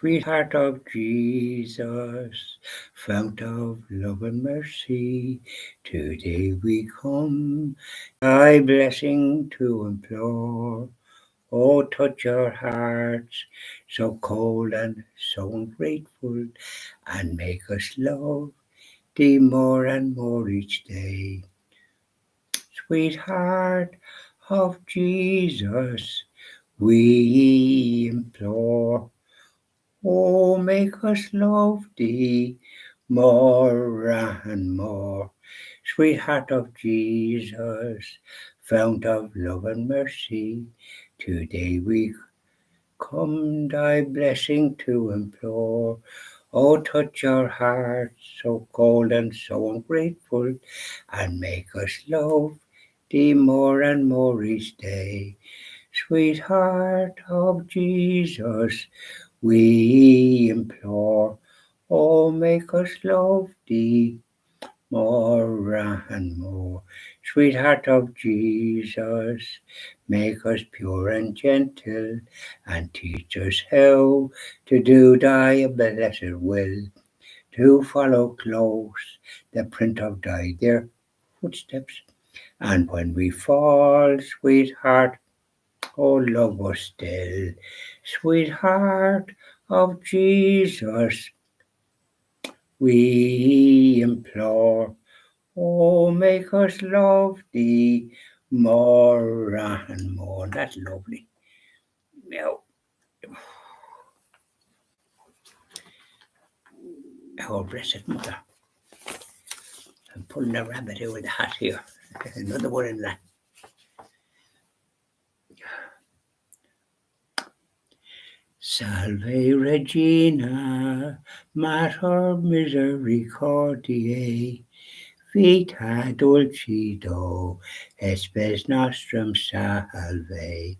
Sweetheart of Jesus, fount of love and mercy, today we come thy blessing to implore. Oh, touch our hearts, so cold and so ungrateful, and make us love thee more and more each day. Sweetheart of Jesus, we implore. Oh, make us love thee more and more. Sweetheart of Jesus, fount of love and mercy, today we come thy blessing to implore. Oh, touch our hearts, so cold and so ungrateful, and make us love thee more and more each day. Sweetheart of Jesus, we implore. Oh, make us love thee more and more. Sweetheart of Jesus, make us pure and gentle, and teach us how to do thy blessed will, to follow close the print of thy dear footsteps. And when we fall, sweetheart, oh, love us still. Sweetheart of Jesus, we implore. Oh, make us love thee more and more. That's lovely. Now, our blessed mother. I'm pulling a rabbit out of the hat here. Another one in that. Salve Regina, Mater Misericordiae, Vita Dulcido, Espes Nostrum Salve.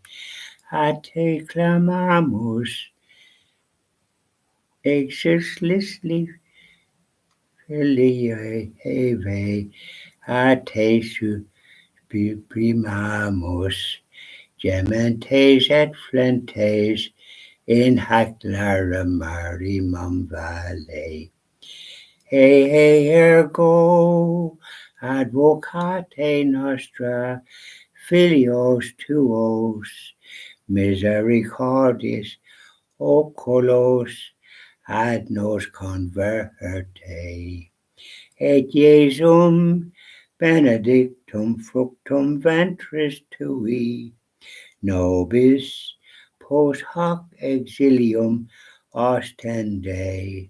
A te clamamus, excelsis filii Eve, a te sublimamus, gementes et flentes, in hac larimum vale. Ergo advocate nostra filios tuos misericordis oculos ad nos converte, et Jesum benedictum fructum ventris tui, nobis post hoc exilium ostende.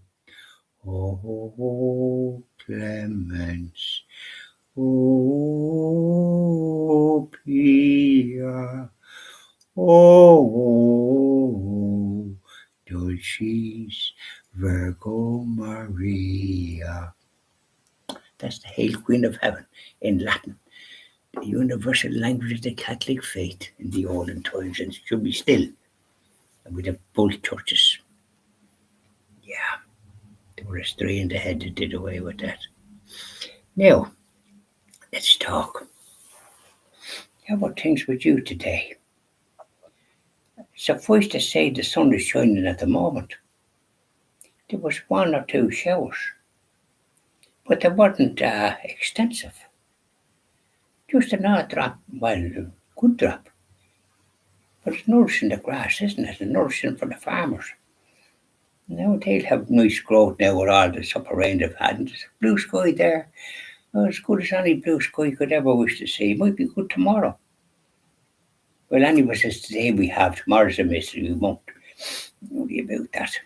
O clemens, O pia, O dulcis Virgo Maria. That's the Hail Queen of Heaven in Latin, the universal language of the Catholic faith in the olden times, and should be still, with the both churches. Yeah, there were three in the head that did away with that. Now, let's talk. How about things with you today? Suffice to say, the sun is shining at the moment. There was one or two showers, but they weren't extensive. Just an odd drop, well, a good drop. But it's nourishing the grass, isn't it? And nourishing for the farmers. Now they'll have nice growth now with all the supper rain they've had. And there's blue sky there. Oh, as good as any blue sky could ever wish to see. It might be good tomorrow. Well, anyway, says today we have. Tomorrow's a mystery. We won't worry about that.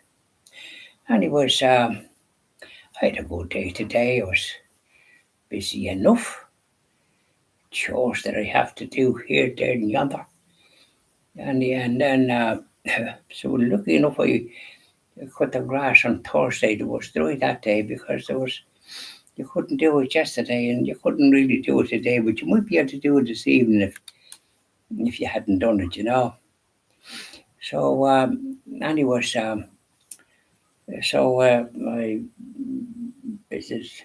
Anyways, I had a good day today. I was busy enough. Chores that I have to do here, there, and yonder. And then, so lucky enough, I cut the grass on Thursday. It was dry that day because you couldn't do it yesterday, and you couldn't really do it today. But you might be able to do it this evening if you hadn't done it, you know. So, anyways, my business.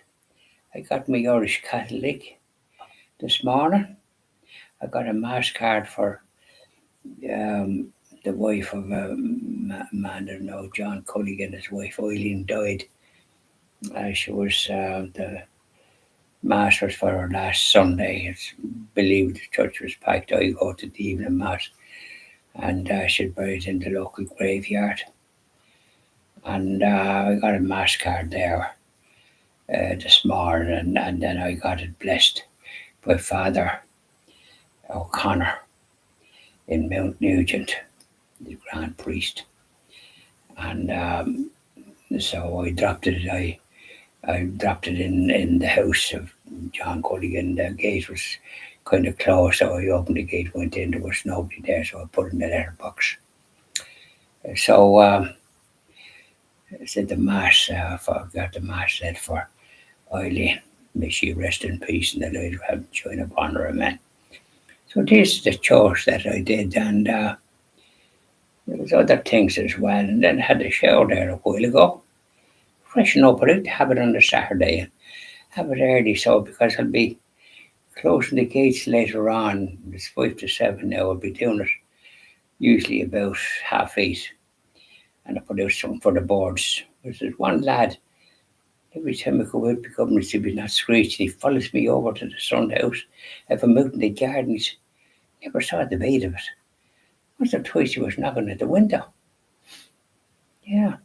I got my Irish Catholic this morning. I got a mass card for the wife of a man I know, John Culligan, his wife Eileen died. She was the mass was for her last Sunday. It's believed the church was packed. I go to the evening mass, and she's buried in the local graveyard. And I got a mass card there this morning, and then I got it blessed by Father O'Connor in Mount Nugent, the Grand Priest. And so I dropped it. I dropped it in the house of John Culligan. The gate was kind of closed, so I opened the gate, went in. There was nobody there, so I put it in the letterbox. So I said the mass. Got the mass said for Eileen. May she rest in peace, and the Lord have shine upon her, amen. So this is the chores that I did, and there was other things as well. And then I had a shower there a while ago. Freshen up, I like to have it on the Saturday and have it early, so because I'll be closing the gates later on. It's 5 to 7 now. I'll be doing it usually about 8:30, and I put out something for the boards. There's one lad. Every time I go out, becoming to be not screeching, he follows me over to the front house. If I'm out in the garden, he's never saw the bait of it. Once or twice he was knocking at the window. Yeah,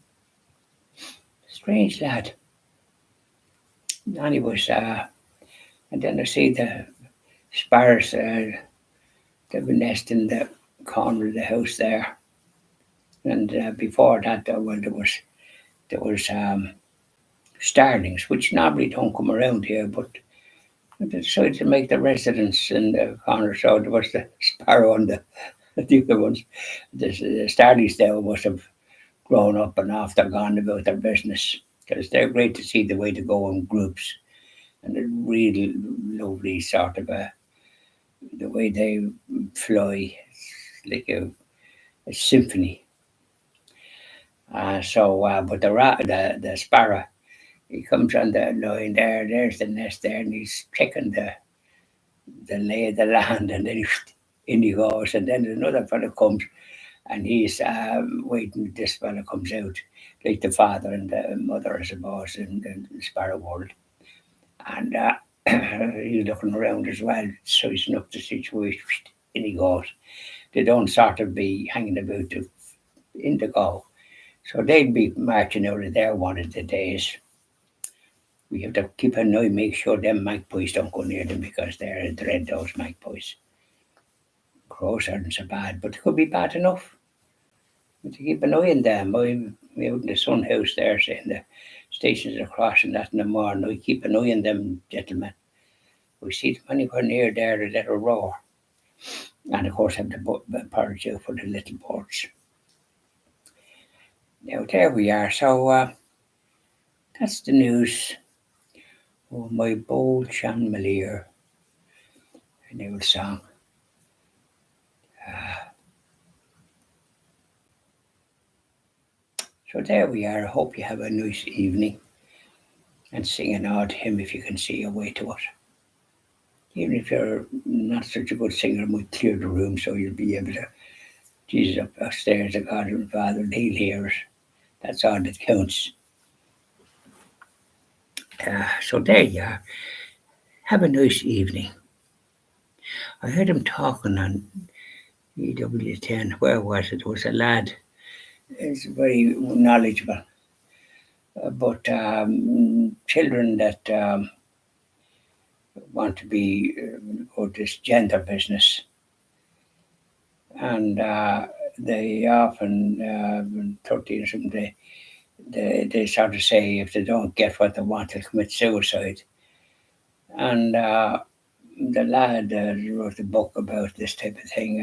strange lad. And he was, and then I see the sparrows. They have a nest in the corner of the house there. And before that, well, there was starlings, which normally don't come around here, but they decided to make the residence in the corner. So there was the sparrow and the other ones. The starlings there must have grown up and off. They're gone about their business because they're great to see the way they go in groups, and a really lovely sort of the way they fly. It's like a symphony. But the sparrow, he comes on the line there. There's the nest there, and he's checking the lay of the land, and then in he goes. And then another fellow comes, and he's waiting. This fellow comes out, like the father and the mother, I suppose, in the sparrow world, and he's looking around as well, sizing up the situation. In he goes. They don't sort of be hanging about the indigo. So they'd be marching out of there one of the days. We have to keep an eye, make sure them magpies don't go near them because they're dread those magpies. Crows aren't so bad, but they could be bad enough. We have to keep an eye on them. I'm out in the sun house there, saying the stations are crossing that in the morning. I keep an eye on them, gentlemen. We see them anywhere near there, they let her roar. And of course, have the porridge out for the little birds. Now, there we are. So that's the news. Oh, my bold chandelier. An old song. So there we are. I hope you have a nice evening and sing an odd hymn if you can see your way to it. Even if you're not such a good singer, it might clear the room so you'll be able to. Jesus up upstairs, the God and Father, and He'll hear us. That's all that counts. So there you are. Have a nice evening. I heard him talking on EW10. Where was it? It was a lad. He's very knowledgeable about children that want to be go this gender business, and they often 13 or something. They sort of say if they don't get what they want, they'll commit suicide. And the lad wrote a book about this type of thing.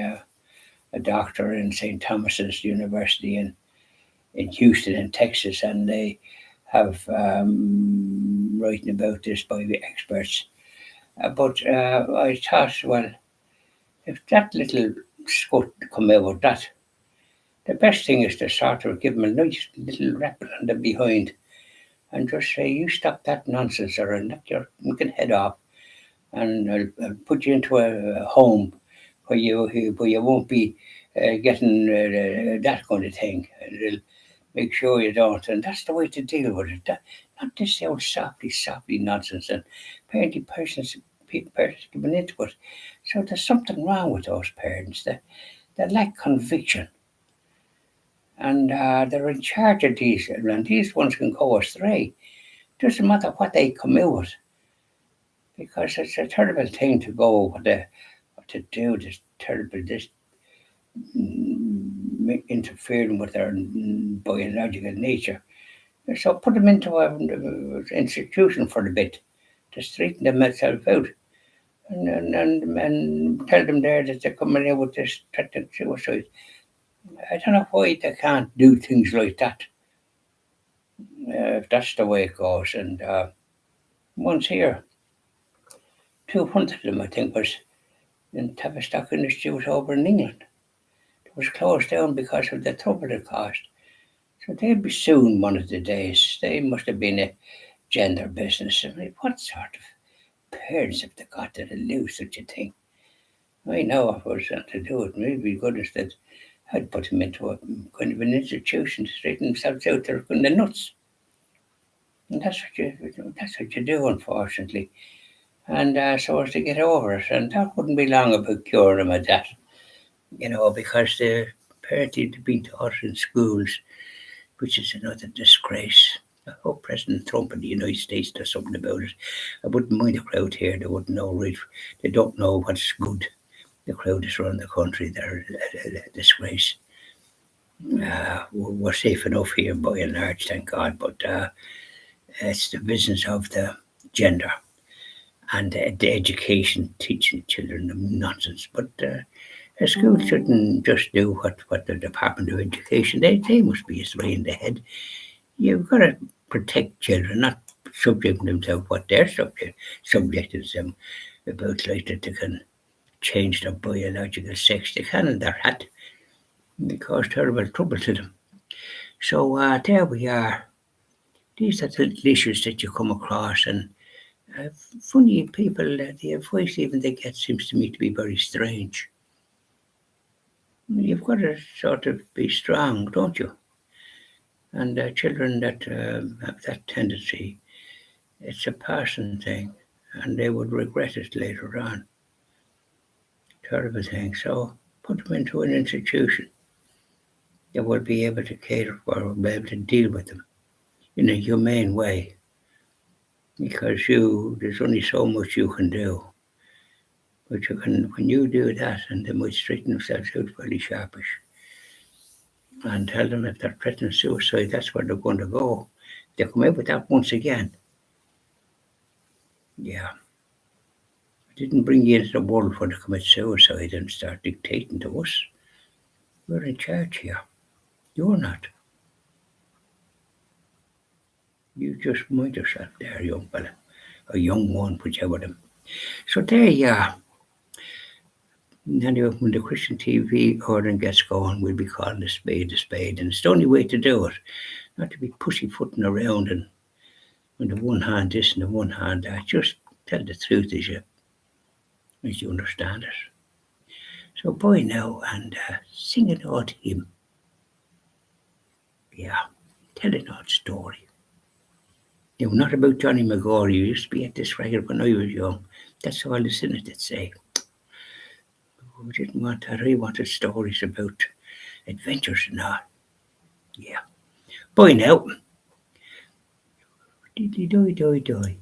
A doctor in St. Thomas's University in Houston, in Texas, and they have writing about this by the experts. But I thought, well, if that little scut come out that, the best thing is to sort of give them a nice little rap on the behind and just say, you stop that nonsense or I'll knock your head off, and I'll put you into a home where you won't be getting that kind of thing. And it'll make sure you don't. And that's the way to deal with it. Not this old softly nonsense. And apparently parents giving into it. So there's something wrong with those parents. They lack conviction. And they're in charge of these. And these ones can go astray. Doesn't matter what they come out with. Because it's a terrible thing to go what to do. This terrible, this interfering with their biological nature. So put them into an institution for a bit to straighten themselves out and tell them there that they're coming out with this threatened suicide. I don't know why they can't do things like that. If that's the way it goes. And once here, 200 of them, I think, was in Tavistock Institute over in England. It was closed down because of the trouble it caused. So they'll be soon one of the days. They must have been a gender business. I mean, what sort of parents have they got that allow such a thing? I know if I was something to do it, maybe goodness that I'd put them into a kind of an institution to straighten themselves out. They're kind of nuts. And that's what you do, unfortunately. And so as to get over it. And that wouldn't be long about curing them of that. Because the apparently they've been taught in schools, which is another disgrace. I hope President Trump in the United States does something about it. I wouldn't mind the crowd here. They wouldn't know, right? They don't know what's good. The crowd is around the country. They're a disgrace. We're safe enough here by and large, thank God. But it's the business of the gender and the education, teaching children nonsense. But a school shouldn't just do what the Department of Education. They must be as in the head. You've got to protect children, not subject them to what they're subjected them about, like that they can change their biological sex. They can in their hat. They cause terrible trouble to them. So there we are. These are the little issues that you come across, and funny people. The advice even they get seems to me to be very strange. You've got to sort of be strong, don't you? And children that have that tendency, it's a passing thing, and they would regret it later on. Terrible thing. So put them into an institution that will be able to cater for, will be able to deal with them in a humane way. Because there's only so much you can do. But when you do that, and they might straighten themselves out fairly sharpish, and tell them if they're threatening suicide, that's where they're going to go. They come out with that once again. Yeah. I didn't bring you into the world for to commit suicide and start dictating to us. We're in charge here. You're not. You just mind yourself there, young fella. Or young one, whichever them. So there you are. Anyway, when the Christian TV ordering gets going, we'll be calling a spade a spade. And it's the only way to do it. Not to be pussyfooting around and on the one hand this and the one hand that. Just tell the truth as you understand it. So bye now and sing an old hymn. Yeah, tell an old story. Not about Johnny McGaw. You used to be at this record when I was young. That's all the sinners that say. We didn't want that. I wanted stories about adventures and all. Yeah. Bye now. Dee dee die die die.